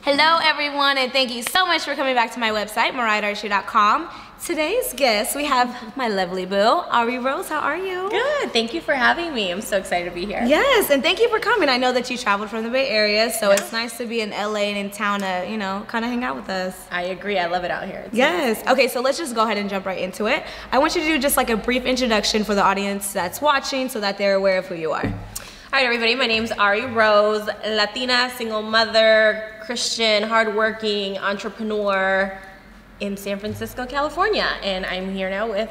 Hello everyone, and thank you so much for coming back to my website, MariahDarshà.com. Today's guest, we have my lovely boo, Arie Rose. How are you? Good, thank you for having me. I'm so excited to be here. Yes, and thank you for coming. I know that you traveled from the Bay Area, so it's nice to be in LA and in town to, you know, kind of hang out with us. I agree, I love it out here. It's yes, okay, so let's just go ahead and jump right into it. I want you to do just like a brief introduction for the audience that's watching so that they're aware of who you are. All right, everybody, my name's Arie Rose, Latina, single mother, Christian, hardworking, entrepreneur in San Francisco, California. And I'm here now with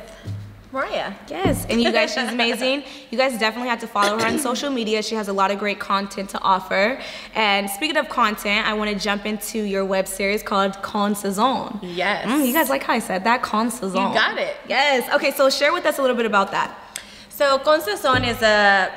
Mariah. Yes, and you guys, she's amazing. You guys definitely have to follow her on social media. She has a lot of great content to offer. And speaking of content, I want to jump into your web series called Con Saison. Yes. You guys like how I said that? Con Saison. You got it. Yes. Okay, so share with us a little bit about that. So Con Saison is a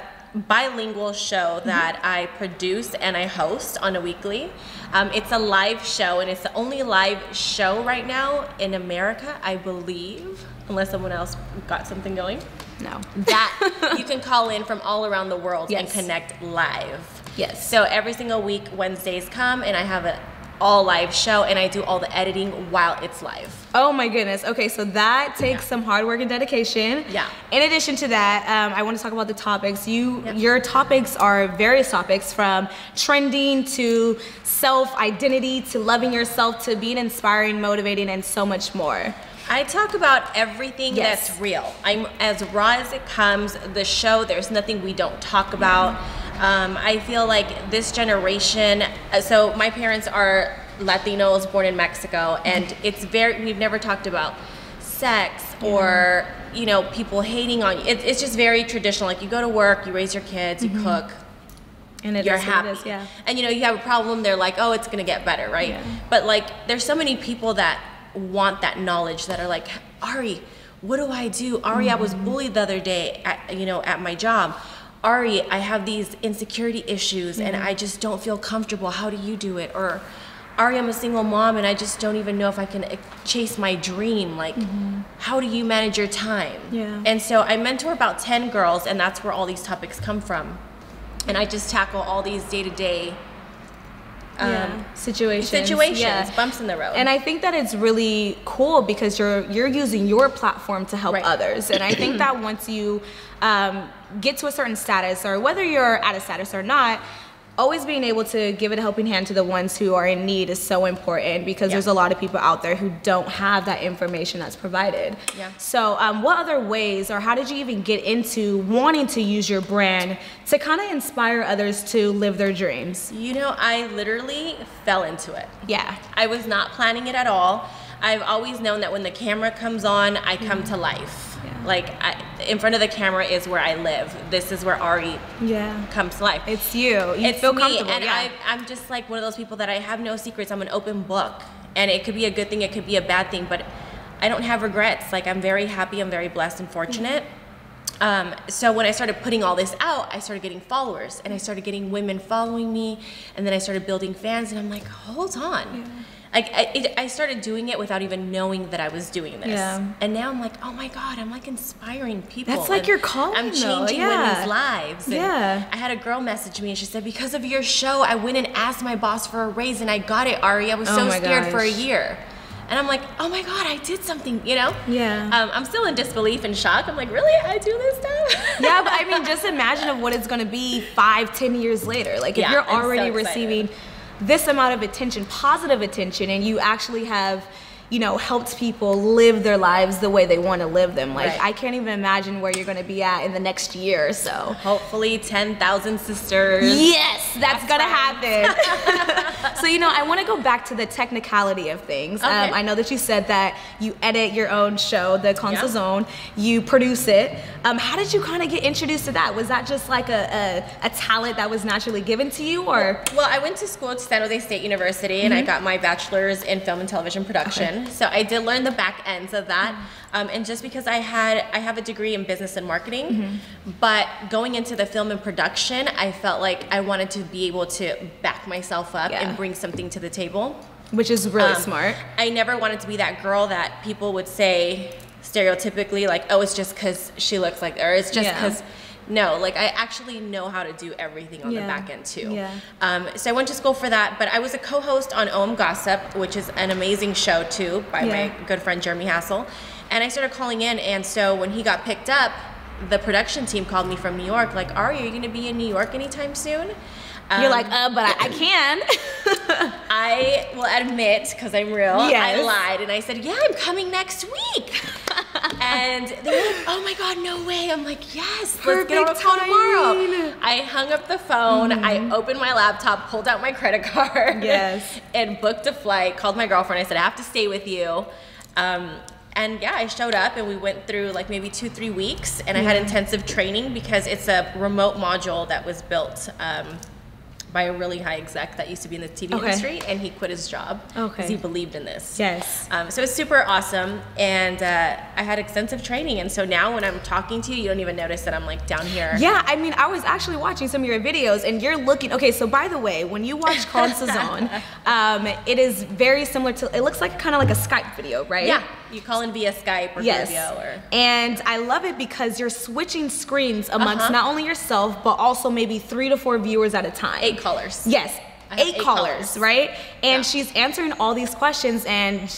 bilingual show that I produce and I host on a weekly. It's a live show, and it's the only live show right now in America, I believe, unless someone else got something going. No. That you can call in from all around the world and Yes. connect live. Yes. So every single week, Wednesdays come, and I have an all live show, and I do all the editing while it's live. Oh my goodness. Okay, so that takes some hard work and dedication. Yeah. In addition to that, I want to talk about the topics. Your topics are various topics, from trending to self-identity to loving yourself to being inspiring, motivating, and so much more. I talk about everything that's real. I'm as raw as it comes. The show, there's nothing we don't talk about. I feel like this generation, so my parents are Latinos born in Mexico, and we've never talked about sex or, you know, people hating on you. It's just very traditional. Like, you go to work, you raise your kids, you cook, And you're happy. And, you know, you have a problem, they're like, oh, it's gonna get better, right? Yeah. But like, there's so many people that want that knowledge, that are like, Arie, what do I do? Arie, I was bullied the other day at my job. Arie, I have these insecurity issues and I just don't feel comfortable. How do you do it? Or Arie, I'm a single mom and I just don't even know if I can chase my dream. Like, how do you manage your time? Yeah. And so I mentor about 10 girls, and that's where all these topics come from. And I just tackle all these day-to-day situations, bumps in the road. And I think that it's really cool because you're using your platform to help others. And I think that once you get to a certain status, or whether you're at a status or not, always being able to give a helping hand to the ones who are in need is so important, because there's a lot of people out there who don't have that information that's provided. Yeah. So what other ways, or how did you even get into wanting to use your brand to kind of inspire others to live their dreams? You know, I literally fell into it. Yeah. I was not planning it at all. I've always known that when the camera comes on, I come to life. Like, in front of the camera is where I live. This is where Arie comes to life. It's you. It's feel me, comfortable. and I'm just like one of those people that I have no secrets. I'm an open book, and it could be a good thing, it could be a bad thing, but I don't have regrets. Like, I'm very happy, I'm very blessed and fortunate. So when I started putting all this out, I started getting followers, and I started getting women following me, and then I started building fans, and I'm like, hold on. Like, I started doing it without even knowing that I was doing this. And now I'm like, oh my God, I'm like inspiring people. That's like your calling, I'm changing women's lives. And I had a girl message me, and she said, because of your show, I went and asked my boss for a raise, and I got it, Arie. I was so scared for a year. And I'm like, oh my God, I did something, you know? I'm still in disbelief and shock. I'm like, really? I do this stuff? Yeah, but I mean, just imagine of what it's gonna be 5-10 years later. Like, if you're already receiving this amount of attention, positive attention, and you actually have, you know, helped people live their lives the way they want to live them. Like, I can't even imagine where you're going to be at in the next year or so. Hopefully 10,000 sisters. Yes, that's going to happen. So, you know, I want to go back to the technicality of things. I know that you said that you edit your own show, the Con Saison. You produce it. How did you kind of get introduced to that? Was that just like a talent that was naturally given to you, or? Well, I went to school at San Jose State University, and I got my bachelor's in film and television production. So I did learn the back ends of that. And just because I have a degree in business and marketing, but going into the film and production, I felt like I wanted to be able to back myself up and bring something to the table. Which is really smart. I never wanted to be that girl that people would say stereotypically, like, oh, it's just because she looks like, or it's just because No, like I actually know how to do everything on the back end too. Yeah. So I went to school for that, but I was a co-host on OM Gossip, which is an amazing show too by my good friend Jeremy Hassel. And I started calling in, and so when he got picked up, the production team called me from New York, like, Arie, are you gonna be in New York anytime soon? You're like, but I can. I will admit, because I'm real, Yes. I lied and I said, yeah, I'm coming next week. And they were like, oh my God, no way. I'm like, yes, let's get on the phone tomorrow. I hung up the phone, I opened my laptop, pulled out my credit card, and booked a flight, called my girlfriend, I said, I have to stay with you. And yeah, I showed up and we went through like maybe 2-3 weeks, and I had intensive training because it's a remote module that was built by a really high exec that used to be in the TV industry, and he quit his job because he believed in this. Yes. So it's super awesome, and I had extensive training, and so now when I'm talking to you, you don't even notice that I'm like down here. Yeah, I mean, I was actually watching some of your videos, and you're looking, okay, so by the way, when you watch Con Sazon, it is very similar to, it looks like kind of like a Skype video, right? Yeah, you call in via Skype or video. And I love it because you're switching screens amongst not only yourself, but also maybe 3 to 4 viewers at a time. 8 callers. Yes, 8 callers, right? And she's answering all these questions, and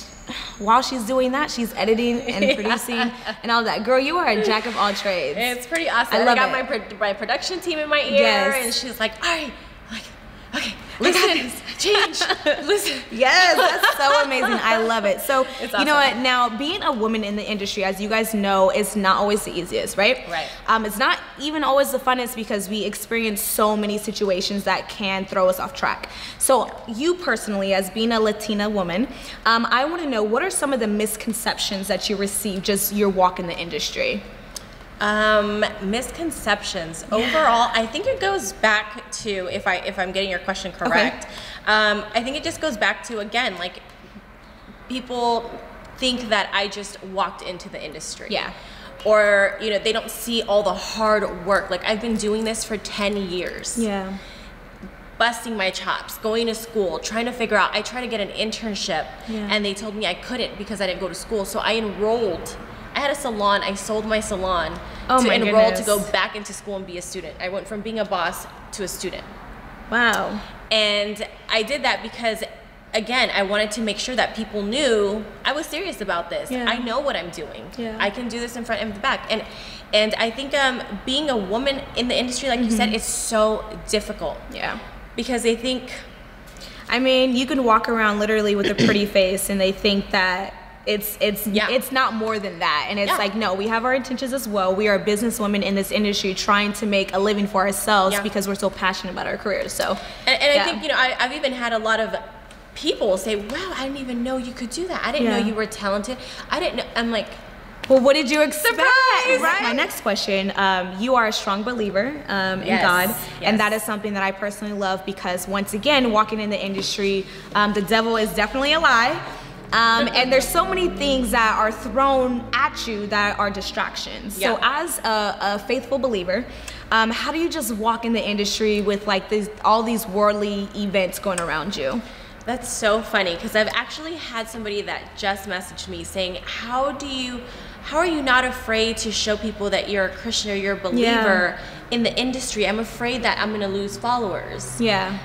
while she's doing that, she's editing and producing and all that. Girl, you are a jack of all trades. It's pretty awesome. I got my production team in my ear, and she's like, all right, like, okay, listen, change, listen. Yes, that's so amazing. I love it. So, awesome. You know what, now being a woman in the industry, as you guys know, is not always the easiest, right? Right. It's not even always the funnest because we experience so many situations that can throw us off track. So you personally, as being a Latina woman, I want to know, what are some of the misconceptions that you receive just your walk in the industry? Misconceptions. Overall, I think it goes back to, if I'm getting your question correct, I think it just goes back to, again, like, people think that I just walked into the industry. Yeah. Or, you know, they don't see all the hard work. Like, I've been doing this for 10 years. Yeah. Busting my chops, going to school, trying to figure out, I tried to get an internship, and they told me I couldn't because I didn't go to school. So I enrolled. I had a salon, I sold my salon to enroll to go back into school and be a student. I went from being a boss to a student. Wow. And I did that because, again, I wanted to make sure that people knew I was serious about this. Yeah. I know what I'm doing. Yeah. I can do this in front and the back. And I think being a woman in the industry, like you said, is so difficult. Yeah. Because they think, I mean, you can walk around literally with a pretty face and they think that it's not more than that. And it's like, no, we have our intentions as well. We are businesswomen in this industry trying to make a living for ourselves because we're so passionate about our careers. So, and I think, you know, I've even had a lot of people say, wow, I didn't even know you could do that. I didn't know you were talented. I didn't know. I'm like, well, what did you expect? Surprise, right? My next question, you are a strong believer in God, and that is something that I personally love because, once again, walking in the industry, the devil is definitely a lie. And there's so many things that are thrown at you that are distractions. So as a faithful believer, how do you just walk in the industry with like all these worldly events going around you? That's so funny because I've actually had somebody that just messaged me saying, how are you not afraid to show people that you're a Christian or you're a believer in the industry? I'm afraid that I'm going to lose followers. Yeah.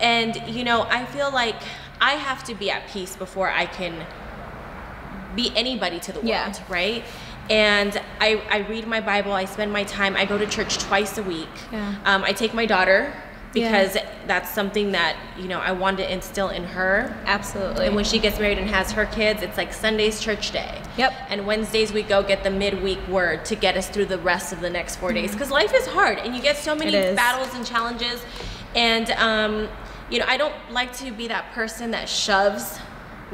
And, you know, I feel like I have to be at peace before I can be anybody to the world, right? And I read my Bible, I spend my time, I go to church twice a week. I take my daughter because that's something that, you know, I want to instill in her. Absolutely. And when she gets married and has her kids, it's like Sunday's church day. Yep. And Wednesdays we go get the midweek word to get us through the rest of the next 4 days. Because life is hard and you get so many battles and challenges. And, you know, I don't like to be that person that shoves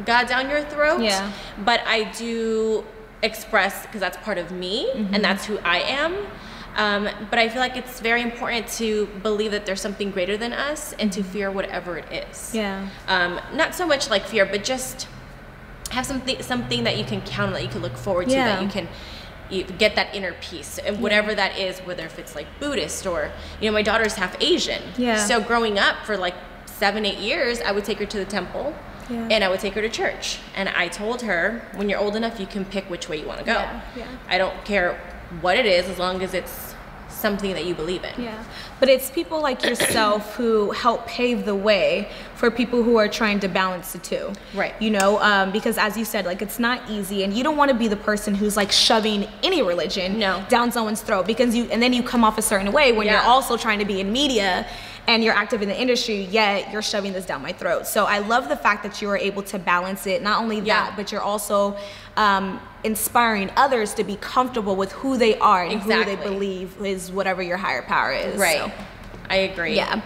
God down your throat. Yeah. But I do express, because that's part of me and that's who I am. But I feel like it's very important to believe that there's something greater than us and to fear whatever it is. Yeah. Not so much like fear, but just have something that you can count on, that you can look forward to, that you get that inner peace, and whatever that is, whether if it's like Buddhist or, you know, my daughter's half Asian. Yeah. So growing up for like 7-8 years, I would take her to the temple. Yeah. And I would take her to church. And I told her, when you're old enough, you can pick which way you want to go. Yeah. Yeah. I don't care what it is, as long as it's something that you believe in. Yeah, but it's people like yourself who help pave the way for people who are trying to balance the two. Right. You know, because as you said, like, it's not easy, and you don't want to be the person who's like shoving any religion down someone's throat, because and then you come off a certain way when you're also trying to be in media and you're active in the industry, yet you're shoving this down my throat. So I love the fact that you are able to balance it. Not only that, but you're also inspiring others to be comfortable with who they are and who they believe is whatever your higher power is. Right. So, I agree. Yeah.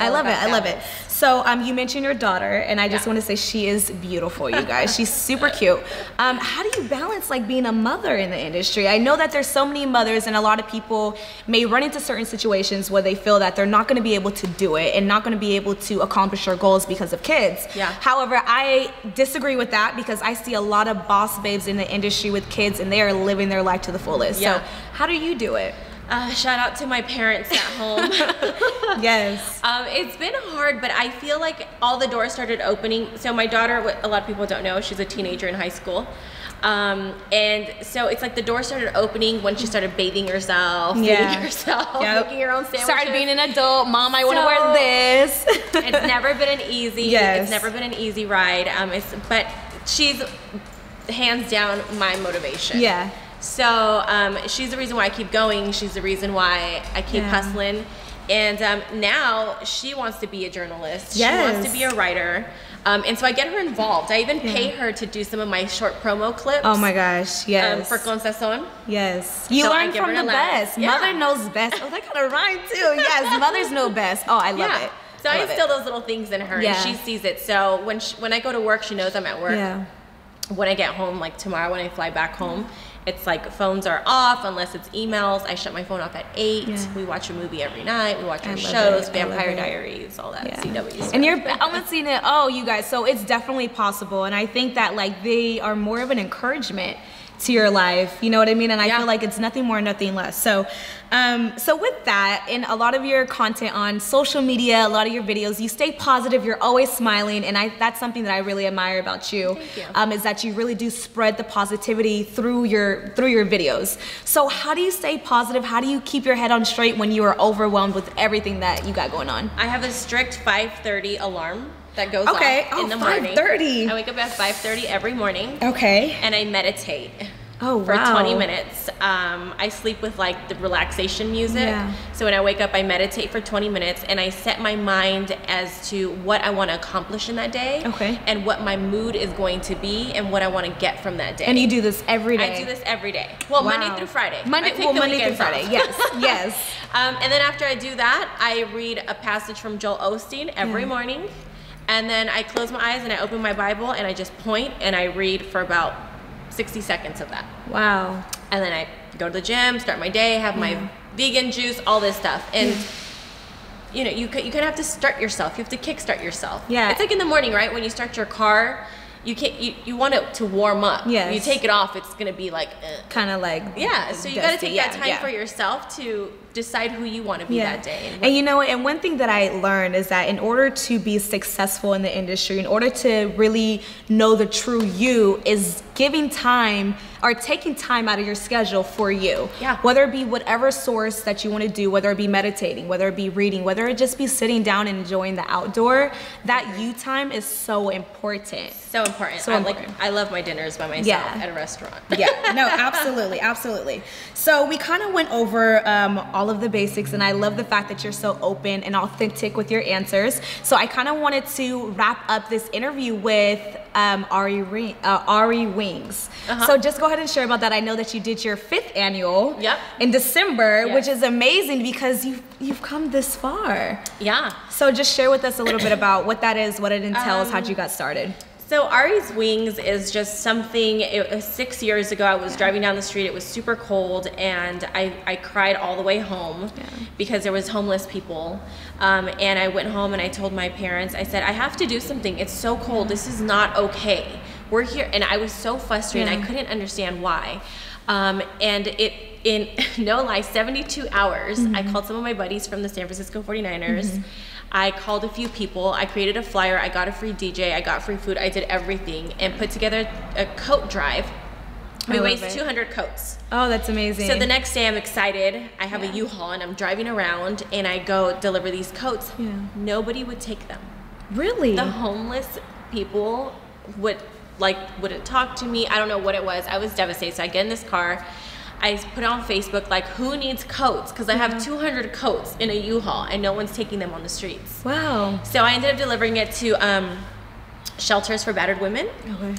I love it. I love it. So you mentioned your daughter, and I just want to say she is beautiful, you guys. She's super cute. How do you balance like being a mother in the industry? I know that there's so many mothers, and a lot of people may run into certain situations where they feel that they're not going to be able to do it and not going to be able to accomplish their goals because of kids. Yeah. However, I disagree with that, because I see a lot of boss babes in the industry with kids, and they are living their life to the fullest. Yeah. So how do you do it? Shout out to my parents at home. Yes. It's been hard, but I feel like all the doors started opening. So my daughter, what a lot of people don't know, she's a teenager in high school. And so it's like the door started opening when she started bathing herself, feeding herself, making her own sandwiches. Started being an adult. Mom, I want to wear this. It's never been an easy, it's never been an easy ride. But she's hands down my motivation. Yeah. So she's the reason why I keep going. She's the reason why I keep hustling. And now she wants to be a journalist. She wants to be a writer. And so I get her involved. I even pay her to do some of my short promo clips. Oh my gosh, yes. For Con Sazon. Yes. You learn from the best. Mother knows best. Oh, that kind of rhyme too. Yes, mothers know best. Oh, I love it. So I instill those little things in her, and she sees it. So when I go to work, she knows I'm at work. Yeah. When I get home, like tomorrow when I fly back home, it's like phones are off unless it's emails. I shut my phone off at 8. Yeah. We watch a movie every night. We watch our shows, Vampire Diaries, all that CW stuff. And you're balancing it. Oh, you guys. So it's definitely possible. And I think that like they are more of an encouragement to your life. You know what I mean? And I feel like it's nothing more, nothing less. So, so with that, in a lot of your content on social media, a lot of your videos, you stay positive. You're always smiling, and that's something that I really admire about you. Thank you. Is that you really do spread the positivity through your videos. So how do you stay positive? How do you keep your head on straight when you are overwhelmed with everything that you got going on? I have a strict 5:30 alarm that goes off in the morning. 5:30. I wake up at 5:30 every morning. Okay. And I meditate. Oh, for 20 minutes. I sleep with like the relaxation music. Yeah. So when I wake up, I meditate for 20 minutes, and I set my mind as to what I want to accomplish in that day. Okay. And what my mood is going to be, and what I want to get from that day. And you do this every day? I do this every day. Well, Monday through Friday. Monday through Friday. Yes. Yes. And then after I do that, I read a passage from Joel Osteen every morning. And then I close my eyes and I open my Bible and I just point and I read for about 60 seconds of that. Wow. And then I go to the gym, start my day, have my vegan juice, all this stuff. And you know, you kind of have to start yourself. You have to kickstart yourself. Yeah. It's like in the morning, right? When you start your car, you want it to warm up. Yes. You take it off, it's gonna be like kind of like so you got to take that time for yourself to decide who you want to be that day. And you know, and one thing that I learned is that in order to be successful in the industry, in order to really know the true you, is giving time or taking time out of your schedule for you. Yeah. Whether it be whatever source that you want to do, whether it be meditating, whether it be reading, whether it just be sitting down and enjoying the outdoor, that you time is so important. So important. So important. I love my dinners by myself at a restaurant. Yeah, no, absolutely, absolutely. So we kind of went over all of the basics, and I love the fact that you're so open and authentic with your answers. So I kind of wanted to wrap up this interview with Arie Wings. So just go ahead and share about that. I know that you did your 5th annual in December, which is amazing because you've come this far. Yeah. So just share with us a little bit about what that is, what it entails, how'd you got started. So Arie's Wings is just something, 6 years ago I was driving down the street, it was super cold, and I cried all the way home because there was homeless people. And I went home and I told my parents, I said, I have to do something, it's so cold, this is not okay. We're here, and I was so frustrated, I couldn't understand why. And in no lie, 72 hours, I called some of my buddies from the San Francisco 49ers. I called a few people, I created a flyer, I got a free DJ, I got free food, I did everything, and put together a coat drive We raised 200 coats. Oh, that's amazing. So the next day I'm excited. I have a U-Haul and I'm driving around and I go deliver these coats. Yeah. Nobody would take them. Really? The homeless people wouldn't talk to me. I don't know what it was. I was devastated. So I get in this car. I put it on Facebook, like, who needs coats? Because I have 200 coats in a U-Haul and no one's taking them on the streets. Wow. So I ended up delivering it to shelters for battered women. Okay.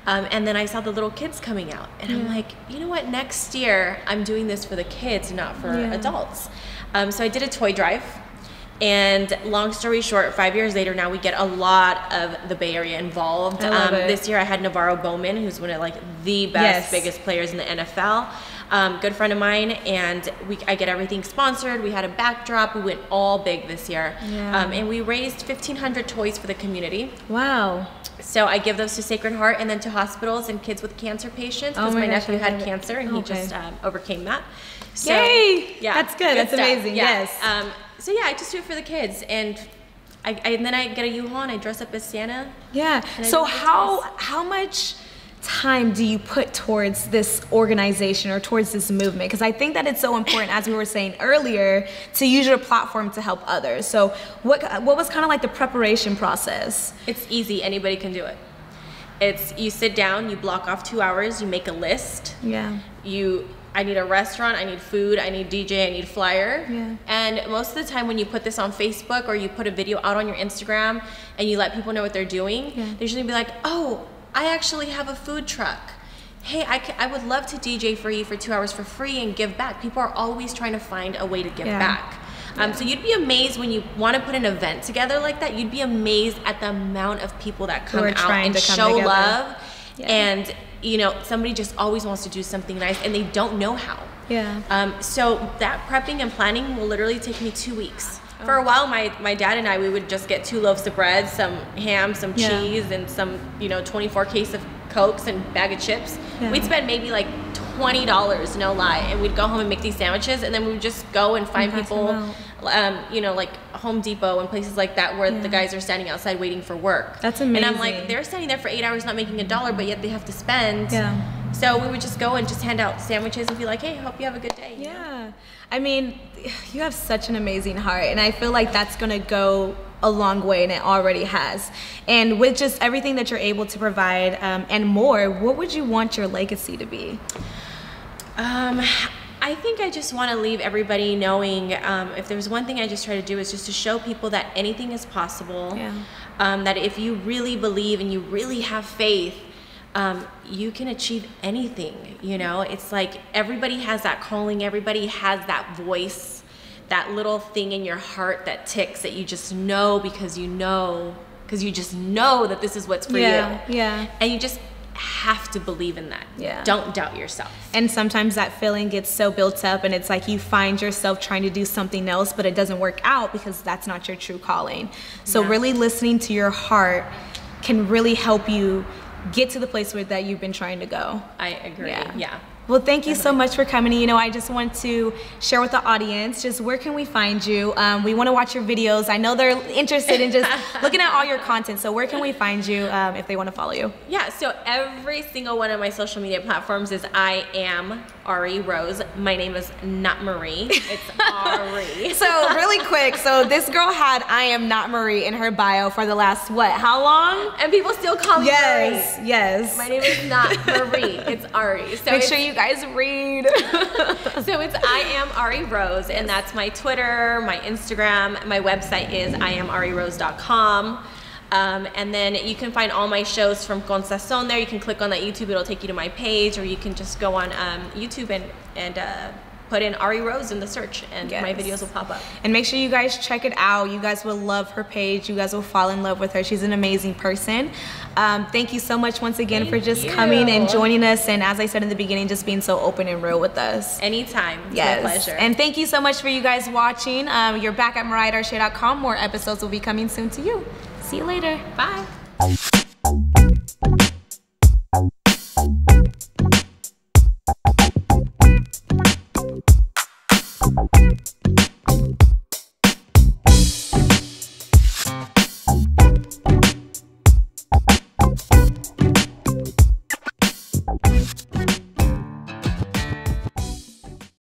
And then I saw the little kids coming out. And I'm like, you know what? Next year, I'm doing this for the kids, not for adults. So I did a toy drive. And long story short, 5 years later, now we get a lot of the Bay Area involved. This year I had Navarro Bowman, who's one of like the best, biggest players in the NFL. Good friend of mine, and I get everything sponsored. We had a backdrop. We went all big this year. Yeah. And we raised 1,500 toys for the community. Wow. So I give those to Sacred Heart and then to hospitals and kids with cancer patients, because my nephew had cancer and he just overcame that. So, yay! Yeah, that's good. That's stuff. Amazing. Yeah. Yes. So yeah, I just do it for the kids, and and then I get a U-Haul and I dress up as Santa. Yeah. So how much time do you put towards this organization or towards this movement? Because I think that it's so important, as we were saying earlier, to use your platform to help others. So what was kind of like the preparation process? It's easy. Anybody can do it. It's, you sit down, you block off 2 hours, you make a list. Yeah. I need a restaurant, I need food, I need DJ, I need flyer. Yeah. And most of the time when you put this on Facebook or you put a video out on your Instagram and you let people know what they're doing, they usually be like, oh, I actually have a food truck. Hey, I would love to DJ for you for 2 hours for free and give back. People are always trying to find a way to give back. So you'd be amazed when you want to put an event together like that. You'd be amazed at the amount of people that come out and show love. Yeah. And somebody just always wants to do something nice and they don't know how. Yeah. So that prepping and planning will literally take me 2 weeks. For a while, my dad and I, we would just get 2 loaves of bread, some ham, some cheese, and some 24 case of Cokes and bag of chips. Yeah. We'd spend maybe like $20, no lie, and we'd go home and make these sandwiches, and then we would just go and find people, like Home Depot and places like that where the guys are standing outside waiting for work. That's amazing. And I'm like, they're standing there for 8 hours not making $1, but yet they have to spend. Yeah. So we would just go and just hand out sandwiches and be like, hey, hope you have a good day. Yeah. I mean, you have such an amazing heart, and I feel like that's going to go a long way, and it already has. And with just everything that you're able to provide and more, what would you want your legacy to be? I think I just want to leave everybody knowing, if there's one thing I just try to do, is just to show people that anything is possible. Yeah. That if you really believe and you really have faith, you can achieve anything. It's like everybody has that calling, everybody has that voice, that little thing in your heart that ticks, that you just know because you just know that this is what's for you. Yeah. And you just have to believe in that. Yeah. Don't doubt yourself. And sometimes that feeling gets so built up and it's like you find yourself trying to do something else, but it doesn't work out because that's not your true calling. So really listening to your heart can really help you get to the place that you've been trying to go. I agree. Yeah. Well, thank you so much for coming. I just want to share with the audience, just where can we find you? We want to watch your videos. I know they're interested in just looking at all your content. So where can we find you if they want to follow you? Yeah, so every single one of my social media platforms is I am Arie Rose. My name is not Marie, it's Arie. So really quick, so this girl had I am not Marie in her bio for the last, how long? And people still call me Marie. Yes. My name is not Marie, it's Arie. So make sure you guys read. So it's I am Arie Rose, and that's my Twitter, my Instagram. My website is IamArieRose.com. And then you can find all my shows from Con Sazon there. You can click on that YouTube, it'll take you to my page, or you can just go on YouTube and put in Arie Rose in the search, and my videos will pop up. And make sure you guys check it out. You guys will love her page. You guys will fall in love with her. She's an amazing person. Thank you so much once again for just coming and joining us, and as I said in the beginning, just being so open and real with us. Anytime. It's my pleasure. And thank you so much for you guys watching. You're back at MariahDarshà.com. More episodes will be coming soon to you. See you later. Bye.